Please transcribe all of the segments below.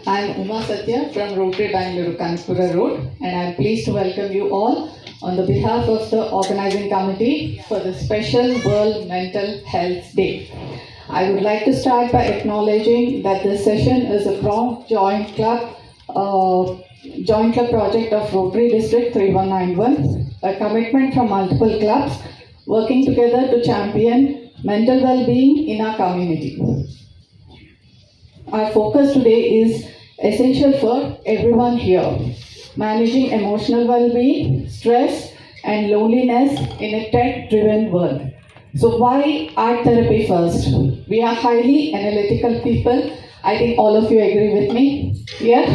I'm Uma Satya from Rotary Bangalore, Kanspura Road, and I'm pleased to welcome you all on the behalf of the organizing committee for the special World Mental Health Day. I would like to start by acknowledging that this session is a joint club project of Rotary District 3191, a commitment from multiple clubs working together to champion mental well-being in our community. Our focus today is essential for everyone here. Managing emotional well-being, stress, and loneliness in a tech-driven world. So why art therapy first? We are highly analytical people. I think all of you agree with me? Yeah?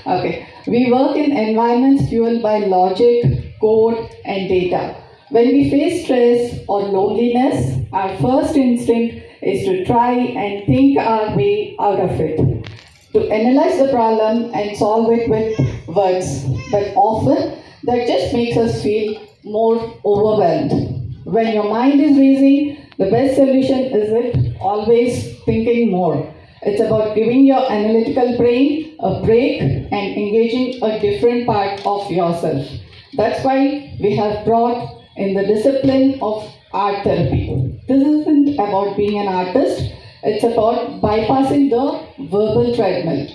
Okay. We work in environments fueled by logic, code, and data. When we face stress or loneliness, our first instinct is to try and think our way out of it, to analyze the problem and solve it with words. But often, that just makes us feel more overwhelmed. When your mind is racing, the best solution isn't always thinking more. It's about giving your analytical brain a break and engaging a different part of yourself. That's why we have brought in the discipline of art therapy. This isn't about being an artist, it's about bypassing the verbal treadmill.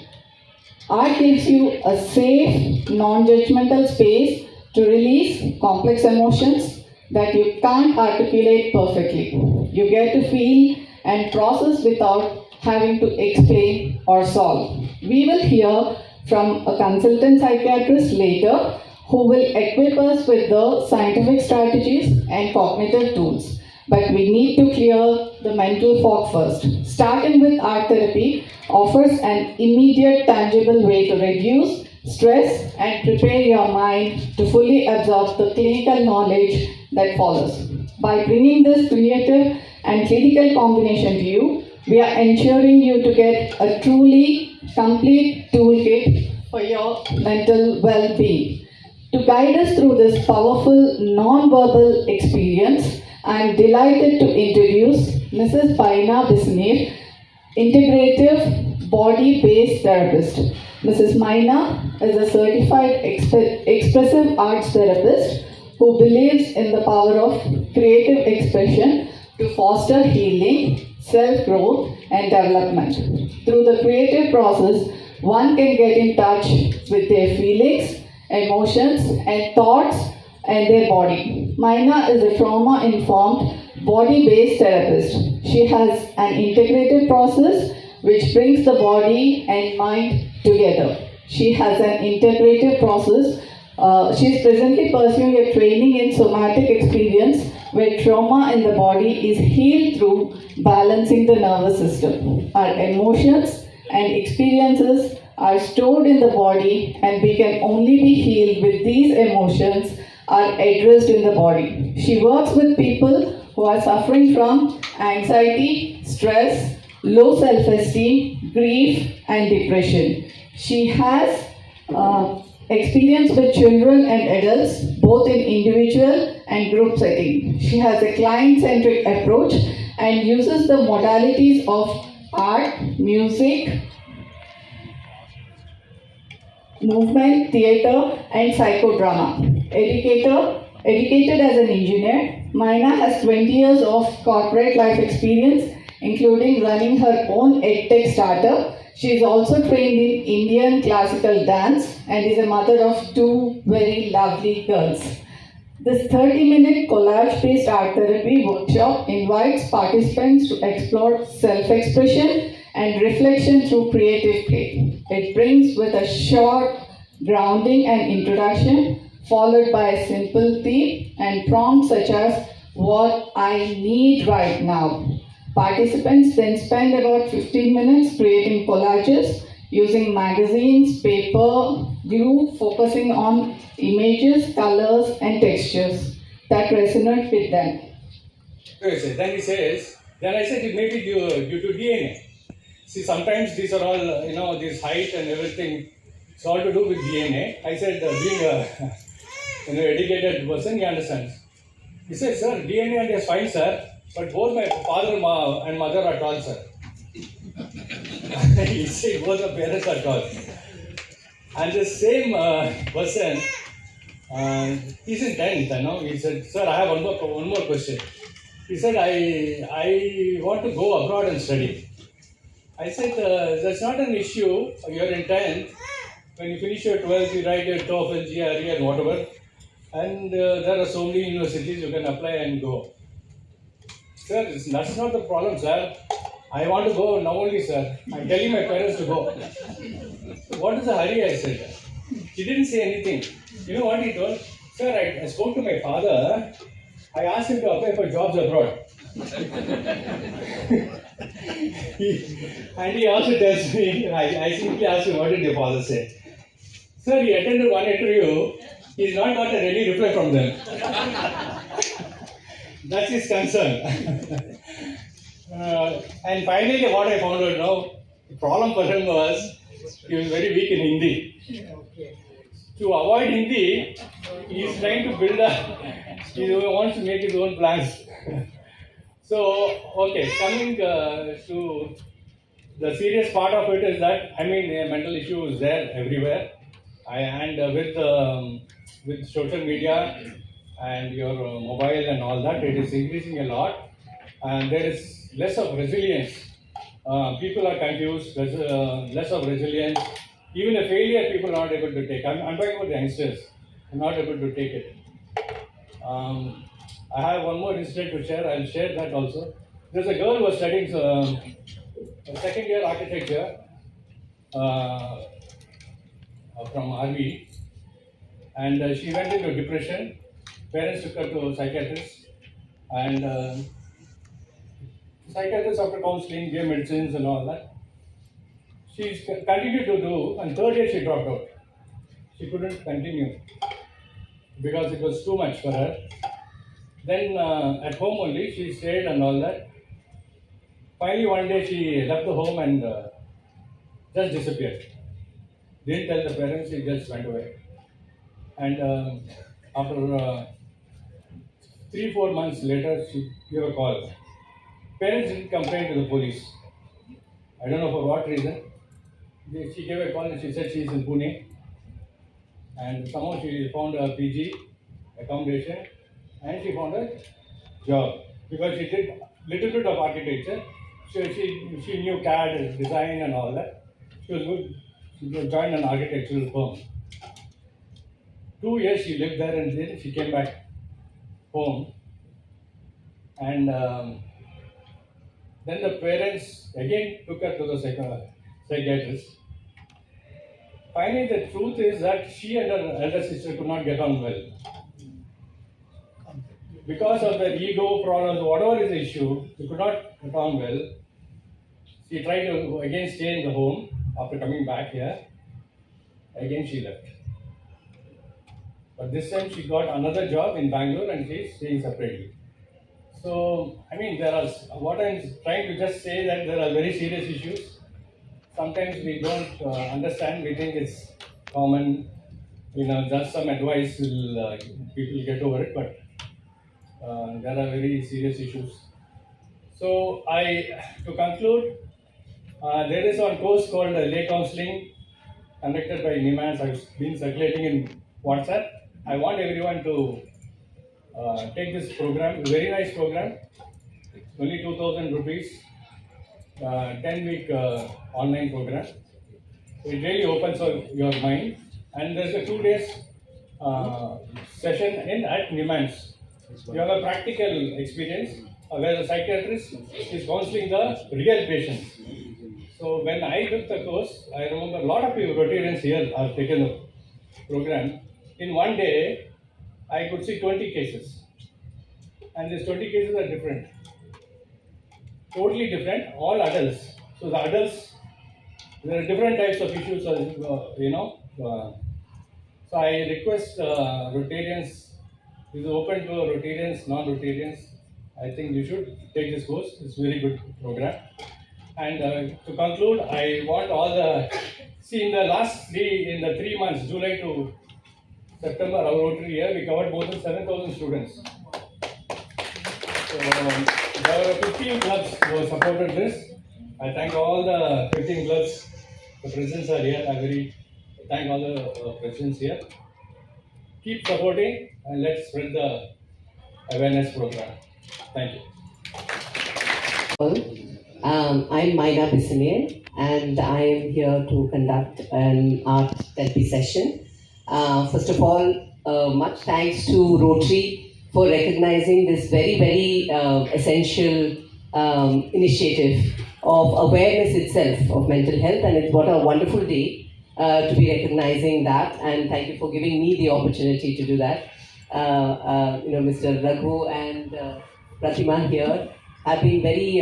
Art gives you a safe, non-judgmental space to release complex emotions that you can't articulate perfectly. You get to feel and process without having to explain or solve. We will hear from a consultant psychiatrist later who will equip us with the scientific strategies and cognitive tools. But we need to clear the mental fog first. Starting with art therapy offers an immediate, tangible way to reduce stress and prepare your mind to fully absorb the clinical knowledge that follows. By bringing this creative and clinical combination to you, we are ensuring you to get a truly complete toolkit for your mental well-being. To guide us through this powerful non-verbal experience, I am delighted to introduce Mrs. Paina Bisneer, Integrative Body-Based Therapist. Mrs. Maina is a certified expressive arts therapist who believes in the power of creative expression to foster healing, self-growth, and development. Through the creative process, one can get in touch with their feelings, emotions, and thoughts and their body. Maina is a trauma-informed, body-based therapist. She has an integrative process which brings the body and mind together. She has an integrative process. She is presently pursuing a training in somatic experience where trauma in the body is healed through balancing the nervous system. Our emotions and experiences are stored in the body, and we can only be healed with these emotions are addressed in the body. She works with people who are suffering from anxiety, stress, low self-esteem, grief, and depression. She has experience with children and adults, both in individual and group setting. She has a client-centric approach and uses the modalities of art, music, movement, theatre, and psychodrama. Educated as an engineer, Maina has 20 years of corporate life experience, including running her own edtech startup. She is also trained in Indian classical dance and is a mother of 2 very lovely girls. This 30-minute collage-based art therapy workshop invites participants to explore self-expression and reflection through creative play. It brings with a short grounding and introduction, followed by a simple theme and prompts such as what I need right now. Participants then spend about 15 minutes creating collages using magazines, paper, glue, focusing on images, colors, and textures that resonate with them. Okay, then he says, then I said it may be due to DNA. See, sometimes these are all, this height and everything, it's all to do with DNA. I said, being a educated person, he understands. He said, sir, DNA is fine, sir, but both my father and mother are tall, sir. he said both the parents are called. And the same person, he's in 10th, I know. He said, sir, I have one more question. He said, I want to go abroad and study. I said, that's not an issue. You're in 10th. When you finish your 12th, you write your TOEFL, GRE and whatever. And there are so many universities you can apply and go. Sir, that's not the problem, sir. I want to go now only, sir. I'm telling my parents to go. What is the hurry, I said. He didn't say anything. You know what he told? Sir, I spoke to my father. I asked him to apply for jobs abroad. And he also tells me, I simply asked him, what did your father say? Sir, he attended one interview. He's not got any reply from them. That's his concern. And finally, what I found out now, the problem for him was he was very weak in Hindi. To avoid Hindi, he is trying to build he wants to make his own plans. So, okay, coming to the serious part of it is that, I mean, a mental issue is there everywhere. With social media and your mobile and all that, it is increasing a lot. And there is less of resilience. People are confused, there's less of resilience. Even a failure, people are not able to take. I'm talking about the youngsters, they're not able to take it. I have one more incident to share. I'll share that also. There's a girl who was studying second year architecture from RV, and she went into depression. Parents took her to psychiatrist, and psychiatrist after counseling gave medicines and all that. She continued to do, and third year she dropped out. She couldn't continue because it was too much for her. Then at home only she stayed and all that. Finally one day she left the home and just disappeared. Didn't tell the parents, she just went away. And after 3-4 months later, she gave a call. Parents didn't complain to the police. I don't know for what reason. She gave a call and she said she is in Pune. And somehow she found a PG accommodation and she found a job because she did little bit of architecture. She knew CAD, design and all that. She was good. She joined an architectural firm. 2 years she lived there and then she came back home. And then the parents again took her to the psychiatrist. Finally, the truth is that she and her elder sister could not get on well. Because of the ego problems, whatever is the issue, she could not get on well. She tried to again stay in the home after coming back here. Again she left. But this time she got another job in Bangalore and she is staying separately. So, I mean, what I'm trying to just say that there are very serious issues. Sometimes we don't understand, we think it's common, just some advice will people get over it, but there are very serious issues. So, to conclude, there is one course called Lay Counseling conducted by NIMANS. I've been circulating in WhatsApp. I want everyone to take this program, very nice program, only 2,000 rupees, 10-week online program. It really opens up your mind. And there's a 2 days session at NIMANS. You have a practical experience where the psychiatrist is counseling the real patients. So when I took the course, I remember a lot of people, Rotarians here, have taken the program. In one day, I could see 20 cases. And these 20 cases are different. Totally different, all adults. So the adults, there are different types of issues, so I request Rotarians, this is open to Rotarians, non-Rotarians. I think you should take this course. It's a very good program. And to conclude, I want all in the 3 months, July to September, our Rotary year, we covered more than 7,000 students. So there were 15 clubs who supported this. I thank all the 15 clubs. The presidents are here. I thank all the presidents here. Keep supporting and let's spread the awareness program. Thank you. I'm Maina Bisanian and I am here to conduct an art therapy session. First of all, much thanks to Rotary for recognizing this very essential initiative of awareness itself of mental health, and it's what a wonderful day to be recognizing that, and thank you for giving me the opportunity to do that. Mr. Raghu and Pratima here have been very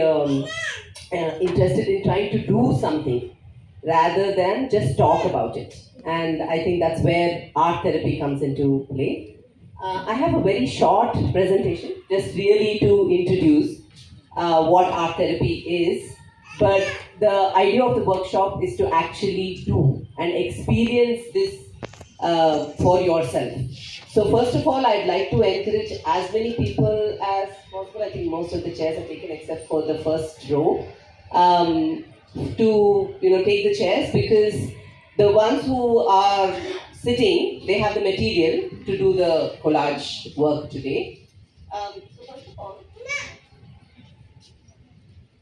interested in trying to do something rather than just talk about it. And I think that's where art therapy comes into play. I have a very short presentation, just really to introduce what art therapy is. But the idea of the workshop is to actually do and experience this for yourself. So first of all, I'd like to encourage as many people as possible. I think most of the chairs are taken except for the first row. To take the chairs, because the ones who are sitting, they have the material to do the collage work today.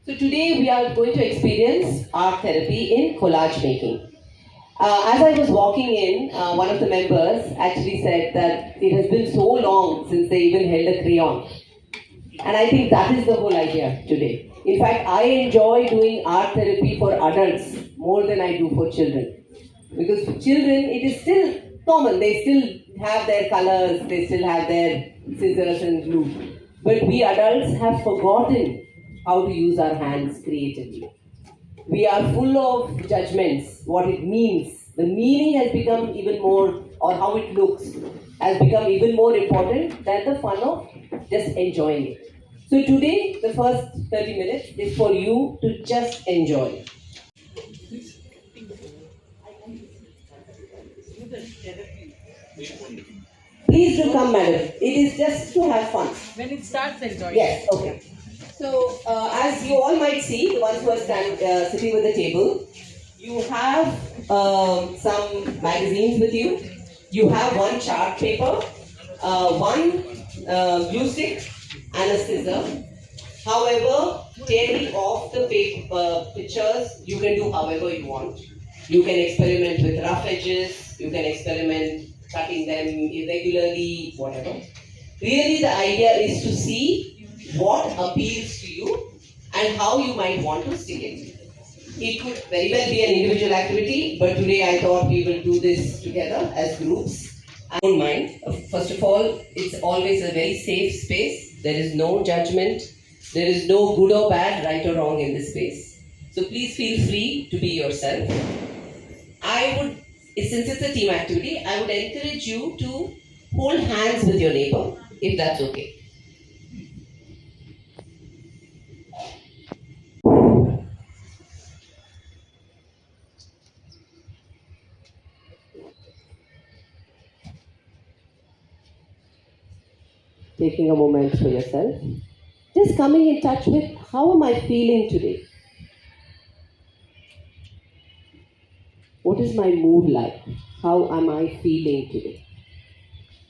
So today we are going to experience art therapy in collage making. As I was walking in, one of the members actually said that it has been so long since they even held a crayon. And I think that is the whole idea today. In fact, I enjoy doing art therapy for adults more than I do for children. Because for children, it is still common. They still have their colors, they still have their scissors and glue. But we adults have forgotten how to use our hands creatively. We are full of judgments, what it means. The meaning has become even more, or how it looks, has become even more important than the fun of just enjoying it. So today, the first 30 minutes is for you to just enjoy. Please do come, madam. It is just to have fun. When it starts, enjoy. Yes, okay. So, as you all might see, the ones who are sitting with the table, you have some magazines with you. You have one chart paper, one glue stick, and a scissor. However, tearing off the paper pictures, you can do however you want. You can experiment with rough edges, you can experiment cutting them irregularly, whatever. Really, the idea is to see what appeals to you and how you might want to stick it. It could very well be an individual activity, but today I thought we will do this together as groups. I don't mind. First of all, it's always a very safe space. There is no judgment. There is no good or bad, right or wrong in this space. So please feel free to be yourself. Since it's a team activity, I would encourage you to hold hands with your neighbor, if that's okay. Taking a moment for yourself. Just coming in touch with how am I feeling today? What is my mood like? How am I feeling today?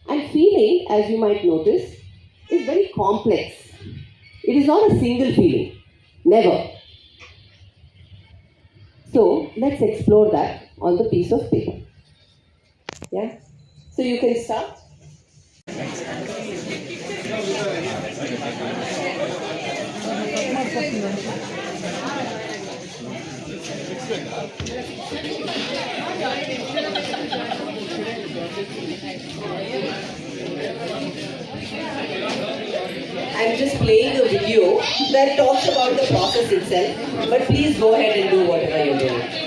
And feeling, as you might notice, is very complex. It is not a single feeling. Never. So let's explore that on the piece of paper. Yeah? So you can start. I'm just playing a video that talks about the process itself, but please go ahead and do whatever you're doing.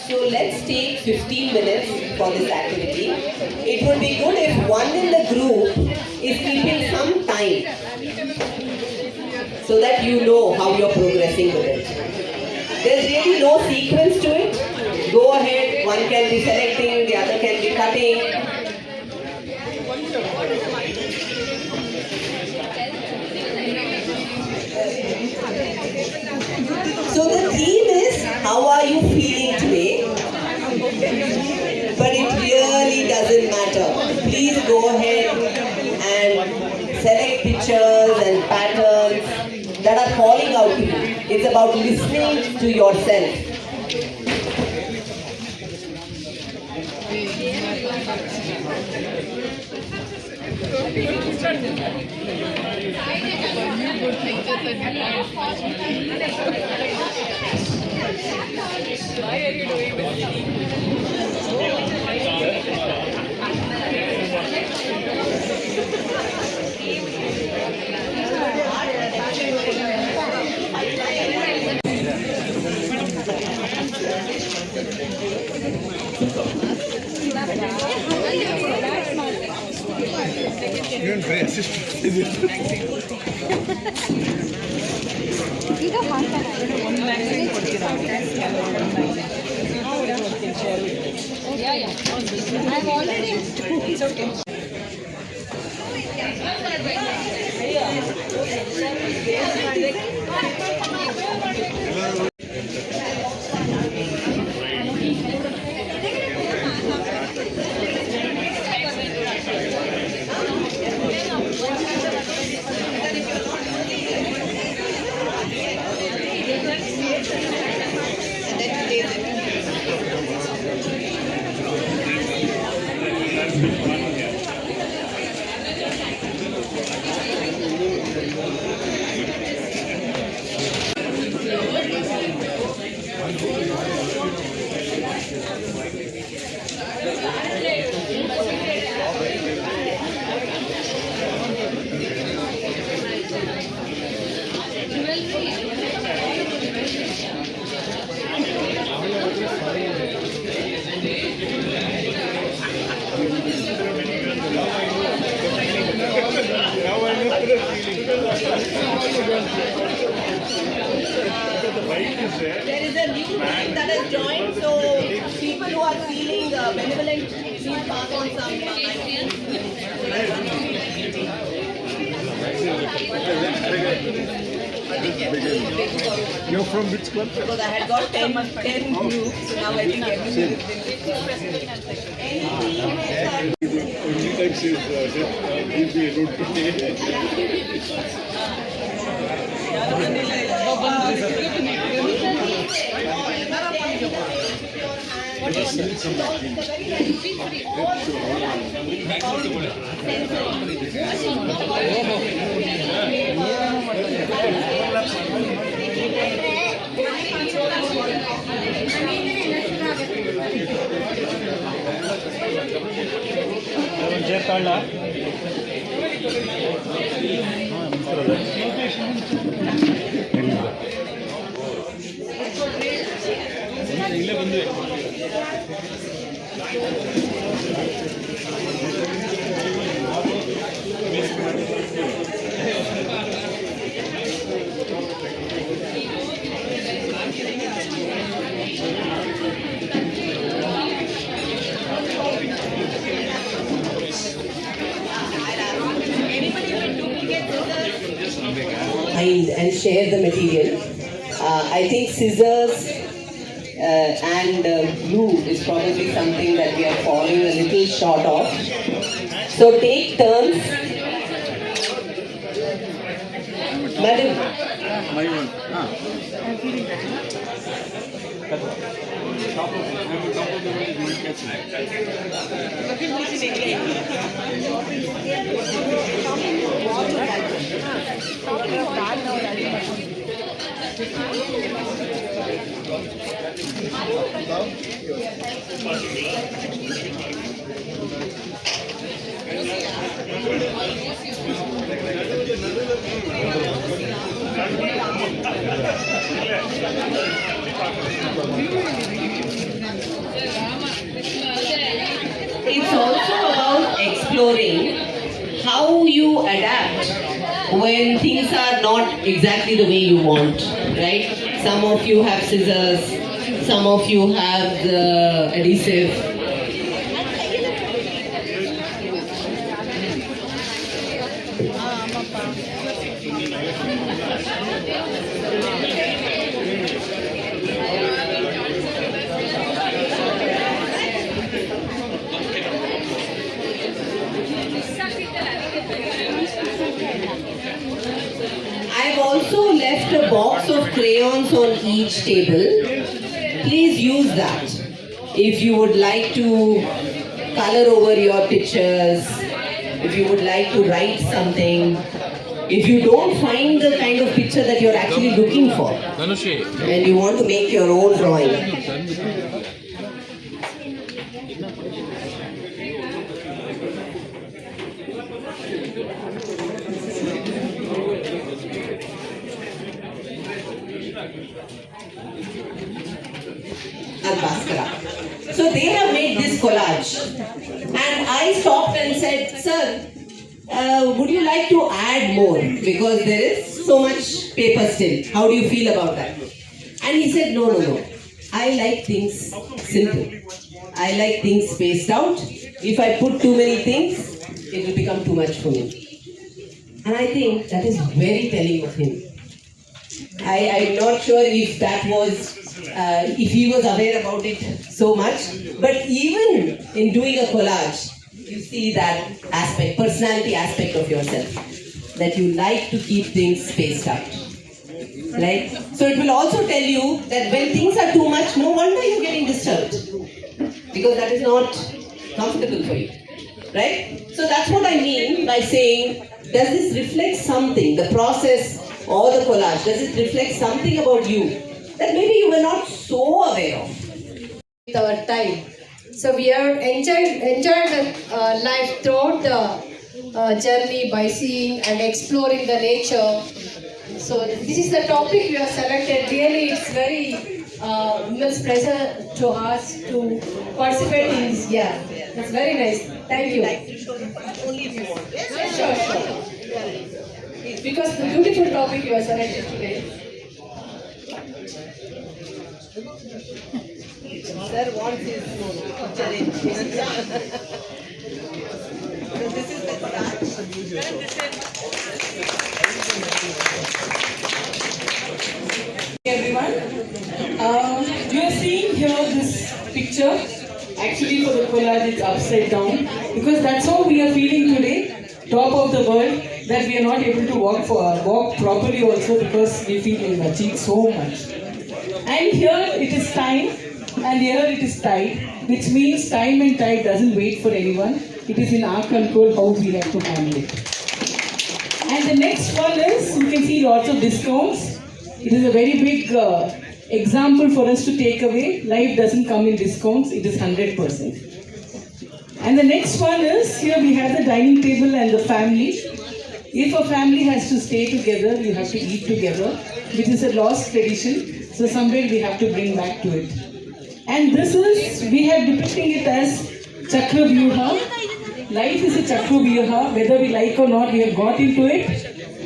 So let's take 15 minutes for this activity. It would be good if one in the group is keeping some time so that you know how you're progressing with it. There's really no sequence to it. Go ahead, one can be selecting, the other can be cutting. So the theme is, how are you feeling today? But it really doesn't matter. Please go ahead and select pictures and patterns that are calling out to you. It's about listening to yourself. I've already. It's okay. There is a new group that has joined, so people who are feeling benevolent, please pass on some. You're from which club? Because I had got 10 groups, so now I think everyone is Only time she will be able to and share the material. I think scissors and glue is probably something that we are falling a little short of. So take turns. Madam. my one. react when things are not exactly the way you want, right? Some of you have scissors, some of you have the adhesive. I've also left a box of crayons on each table. Please use that. If you would like to color over your pictures, if you would like to write something, if you don't find the kind of picture that you're actually looking for, and you want to make your own drawing. Bhaskara. So they have made this collage, and I stopped and said, "Sir, would you like to add more? Because there is so much paper still. How do you feel about that?" And he said, "No, no, no. I like things simple. I like things spaced out. If I put too many things, it will become too much for me." And I think that is very telling of him. I'm not sure if that was, if he was aware about it so much, but even in doing a collage, you see that aspect, personality aspect of yourself, that you like to keep things spaced out, right? So it will also tell you that when things are too much, no wonder you're getting disturbed, because that is not comfortable for you, right? So that's what I mean by saying, does this reflect something, the process or the collage, does it reflect something about you that maybe you were not so aware of? With our time. So we have enjoyed the life throughout the journey by seeing and exploring the nature. So this is the topic we have selected. Really, it's very immense pleasure to us to participate in this. Yeah, it's very nice. Thank you. Only if you want. Sure. Because the beautiful topic you have selected today. Sir wants his picture in. So this is the collage. Everyone, you are seeing here this picture. Actually, for the collage, it's upside down because that's how we are feeling today, top of the world, that we are not able to walk properly also because we feel we have achieved so much. And here it is time, and here it is tide, which means time and tide doesn't wait for anyone. It is in our control how we have to handle it. And the next one is, you can see lots of discounts. It is a very big example for us to take away. Life doesn't come in discounts, it is 100%. And the next one is, here we have the dining table and the family. If a family has to stay together, you have to eat together, which is a lost tradition. So somewhere we have to bring back to it. And this is, we are depicting it as Chakravyuha. Life is a Chakravyuha, whether we like or not, we have got into it.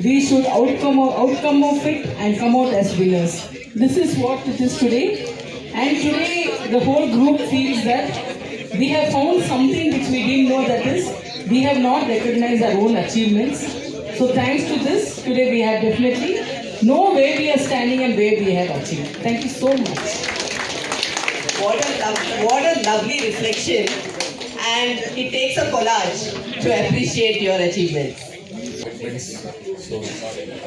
We should outcome of it and come out as winners. This is what it is today. And today the whole group feels that we have found something which we didn't know, that is, we have not recognized our own achievements. So thanks to this, today we have definitely know where we are standing and where we have achieved. Thank you so much. What a lovely reflection, and it takes a collage to appreciate your achievements. So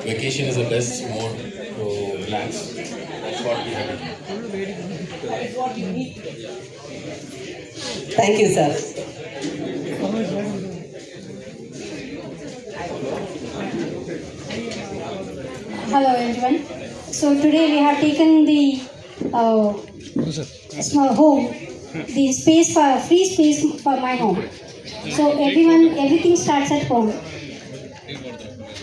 vacation is the best mode to relax. That's what we have. That is what you need. Thank you, sir. Hello everyone. So today we have taken the small home, the space for free space for my home. So everything starts at home.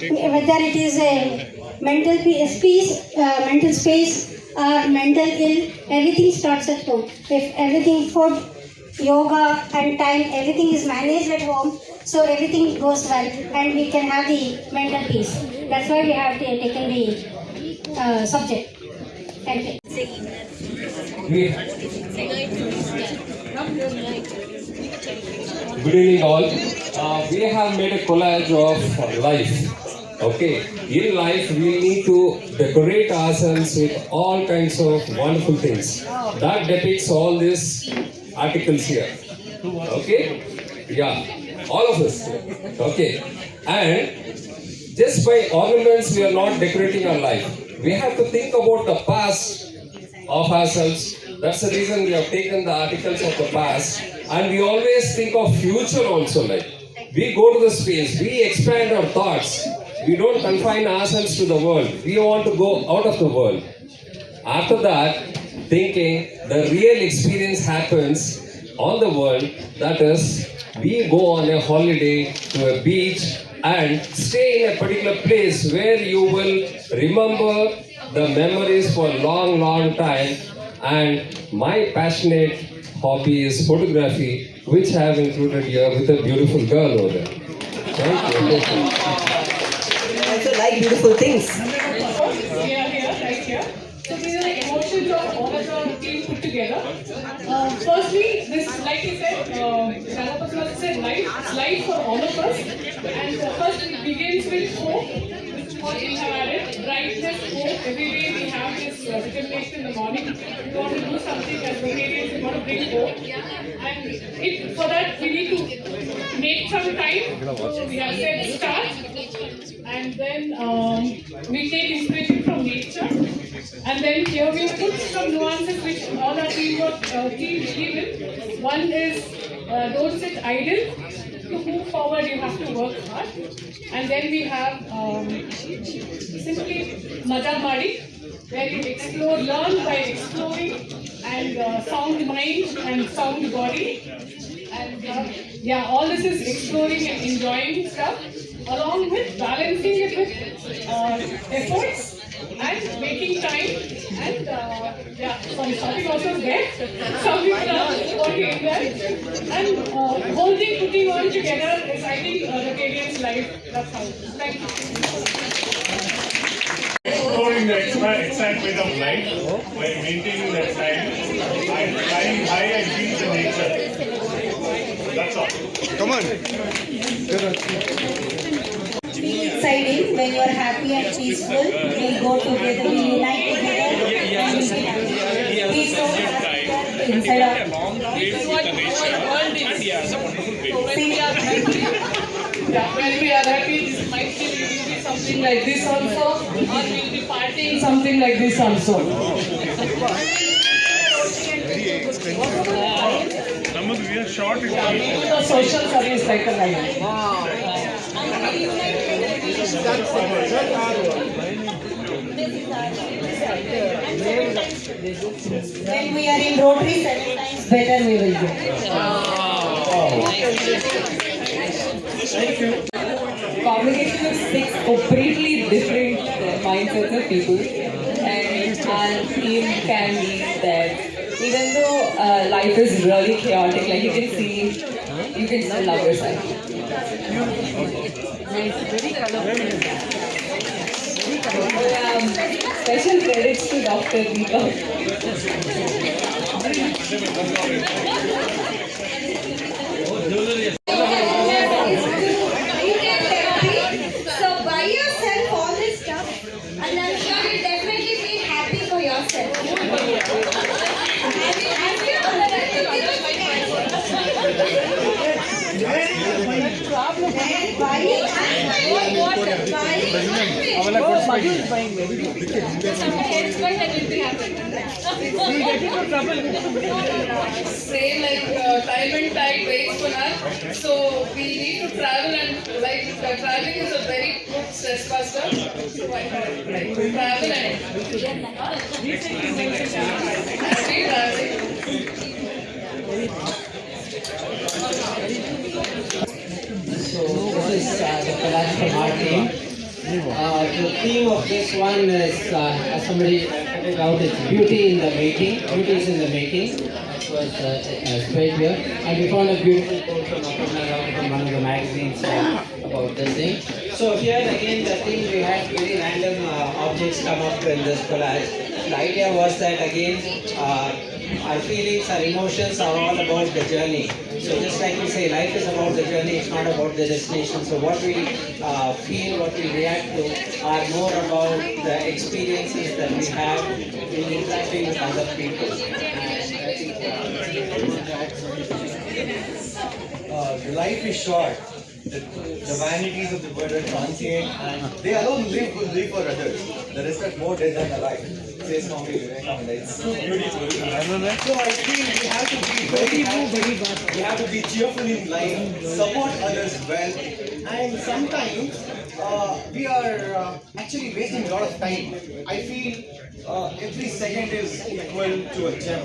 Whether it is a mental space or mental ill, everything starts at home. If everything, food, yoga and time, everything is managed at home, so everything goes well and we can have the mental peace. That's why we have taken the subject. Thank you. Good evening all. We have made a collage of life. Okay, in life we need to decorate ourselves with all kinds of wonderful things. That depicts all these articles here. Okay, yeah, all of us. Okay, and just by ornaments we are not decorating our life. We have to think about the past of ourselves. That's the reason we have taken the articles of the past, and we always think of future also. Like we go to the space, we expand our thoughts. We don't confine ourselves to the world. We want to go out of the world. After that, thinking the real experience happens on the world. That is, we go on a holiday to a beach and stay in a particular place where you will remember the memories for a long, long time. And my passionate hobby is photography, which I have included here with a beautiful girl over there. Thank you. I also like beautiful things. We are here, right here. So these are the emotions of all of our team put together. Firstly, this, like he said, Ramaprasad said, life for all of us. And first it begins with hope, which is what we have added. Brightness, hope. Every day we have this determination in the morning. We want to do something as Rotarians, we want to bring hope. And for that we need to make some time. So we have said start. And then we take inspiration from nature, and then here we put some nuances which all our team believe in. One is don't sit idle. To move forward, you have to work hard. And then we have simply Maja Madi, where you explore, learn by exploring, and sound mind and sound body. And yeah, all this is exploring and enjoying stuff, along with balancing it with efforts and making time. And yeah, sorry, shopping also is there. Some people are working there. And whole thing putting all together is, I think, Rotarian's life. That's how. Thank you. Exploring the excitement of life by maintaining that time and flying high and feel the nature. That's all. Come on. Feel exciting when you are happy and peaceful. We'll go together, we'll unite together, and we'll be happy. Be so happy inside of when we are happy, this might be something like this also, or we'll be partying something like this also. We are short. The social service like a life. when we are in Rotary, 7 times better we will do. Communication is 6 completely different mindsets of people, and our team can be that. Even though life is really chaotic, like you can see, you can still love yourself. Special credits to Dr. So buy yourself all this stuff, and I'm sure you'll definitely be happy for yourself. Say like time and tide waits for us, so we need to travel, and like traveling is a very good stress buster. So I thought like travel and happy traveling. So this is the collage from our team. The theme of this one is, as somebody pointed out, it's beauty in the making. Beauty is in the making. That's why was spread here, and we found a beautiful quote from Aparna Rao from one of the magazines about this thing. So here again, the thing we had very random objects come up in this collage. The idea was that again, our feelings, our emotions are all about the journey. So just like we say, life is about the journey, it's not about the destination. So what we feel, what we react to are more about the experiences that we have in interacting with other people. Life is short. The vanities of the world are transient, and they alone live for others. The rest are more dead than alive. Says Swami Vivekananda. It's so beautiful. So I feel we have to be very happy. We have to be cheerful in life, support others well, and sometimes we are actually wasting a lot of time. I feel every second is equal to a gem,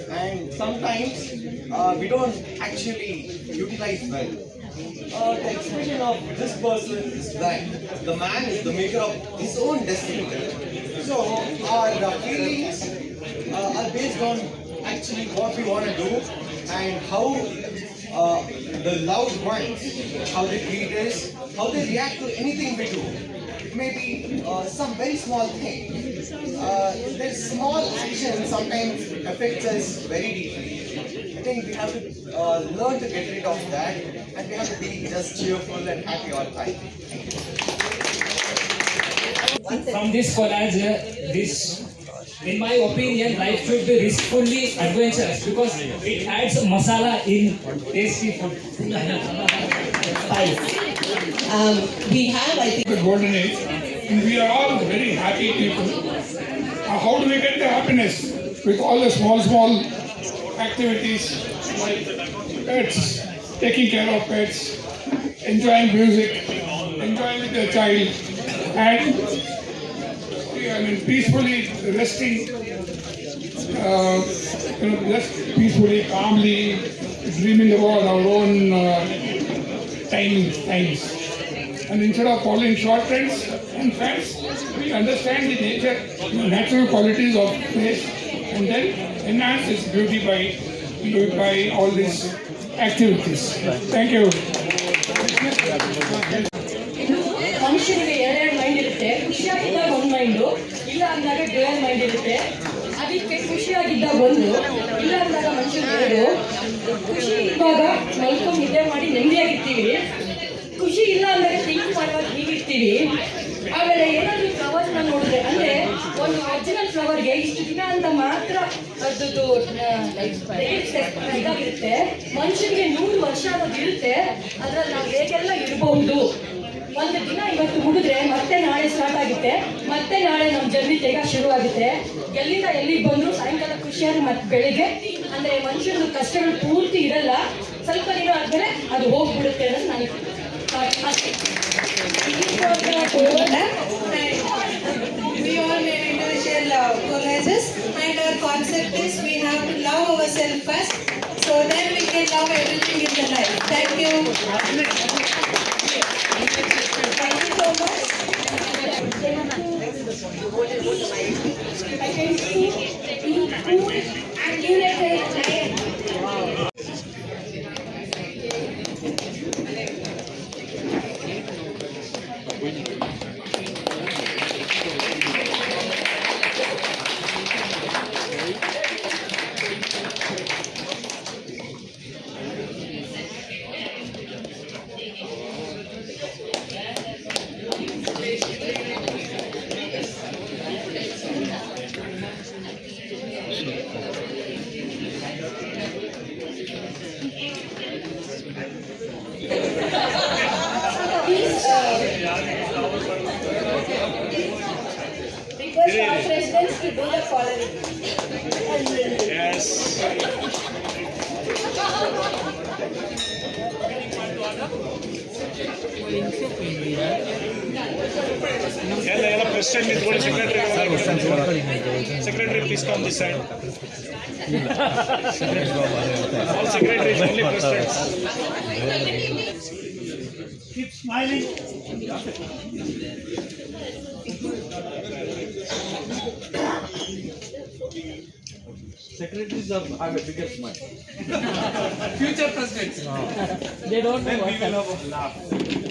and sometimes we don't actually utilize well. The expression of this person is that the man is the maker of his own destiny. So our feelings are based on actually what we want to do and how the loved ones, how they treat us, how they react to anything we do. It may be some very small thing. This small action sometimes affects us very deeply. I think we have to learn to get rid of that, and we have to be just cheerful and happy all the time. From this collage, in my opinion, life should be riskfully adventurous because it adds masala in tasty food. We have, I think, The golden age, and we are all very happy people. How do we get the happiness? With all the small activities like pets, taking care of pets, enjoying music, enjoying with the child, and peacefully resting, just peacefully, calmly, dreaming about our own times. And instead of following short trends and facts, we understand the nature, natural qualities of place, and then enhance its beauty by all these activities. Thank you. ಮನುಷ್ಯನಿಗೆ ಎರಡೆರಡು mind ಇರುತ್ತೆ. ಖುಷಿಯಾಗಿದ್ದಾಗ ಒಂದು mind, ಇಲ್ಲ ಅಂದಾಗ dual mind ಇರುತ್ತೆ. ಅದಕ್ಕೆ ಖುಷಿಯಾಗಿದ್ದಾಗ ಒಂದು, ಇಲ್ಲ ಅಂದಾಗ ಮನುಷ್ಯನಿಗೆ ಎರಡು. ಖುಷಿ ಇದ್ದಾಗ ಮಲ್ಕೊಂಡು ನಿದ್ದೆ ಮಾಡಿ ನೆಮ್ಮದಿಯಾಗಿರ್ತೀವಿ. ಖುಷಿ ಇಲ್ಲ ಅಂದಾಗ ಥಿಂಕ್ ಮಾಡುವಾಗ ಹೀಗಿರ್ತೀವಿ. ಆಮೇಲೆ ಏನಾದರೂ ಫ್ಲವರ್ಸ್ನ ನೋಡಿದ್ರೆ, ಅಂದರೆ ಒಂದು ಒರಿಜಿನಲ್ ಫ್ಲವರ್ಗೆ ಇಷ್ಟು ದಿನ ಅಂತ ಮಾತ್ರ ಅದ್ರದ್ದು ಇದಾಗಿರುತ್ತೆ. ಮನುಷ್ಯನಿಗೆ 100 ವರ್ಷ ಅನ್ನೋದು ಇರುತ್ತೆ. ಅದ್ರಲ್ಲಿ ನಾವು ಹೇಗೆಲ್ಲ ಇರಬಹುದು. ಒಂದು ದಿನ ಇವತ್ತು ಮುಗಿದ್ರೆ ಮತ್ತೆ ನಾಳೆ ಸ್ಟಾರ್ಟ್ ಆಗುತ್ತೆ, ಮತ್ತೆ ನಾಳೆ ನಮ್ಮ ಜರ್ನಿ ಬೇಗ ಶುರುವಾಗುತ್ತೆ. ಎಲ್ಲಿಂದ ಎಲ್ಲಿಗೆ ಬಂದರೂ ಸಾಯಂಕಾಲ ಖುಷಿಯಾಗಿ ಮತ್ತೆ ಬೆಳಿಗ್ಗೆ, ಅಂದರೆ ಮನುಷ್ಯನ ಕಷ್ಟಗಳು ಪೂರ್ತಿ ಇರಲ್ಲ, ಸ್ವಲ್ಪ ದಿನ ಆದಮೇಲೆ ಅದು ಹೋಗ್ಬಿಡುತ್ತೆ ಅನ್ನೋದು ನನಗೆ. We all made individual collages, and our concept is we have to love ourselves first, so then we can love everything in the life. Thank you. Thank you so much. I can see you cool and you like request our presidents to do the following. Yes. ಎಲ್ಲ president ನಿಂತ್ಕೊಳ್ಳಿ, secretary please come this side. All secretaries, only presidents. Keep smiling. secretaries have a bigger smile. Future presidents. They don't know Then what we will have a laugh.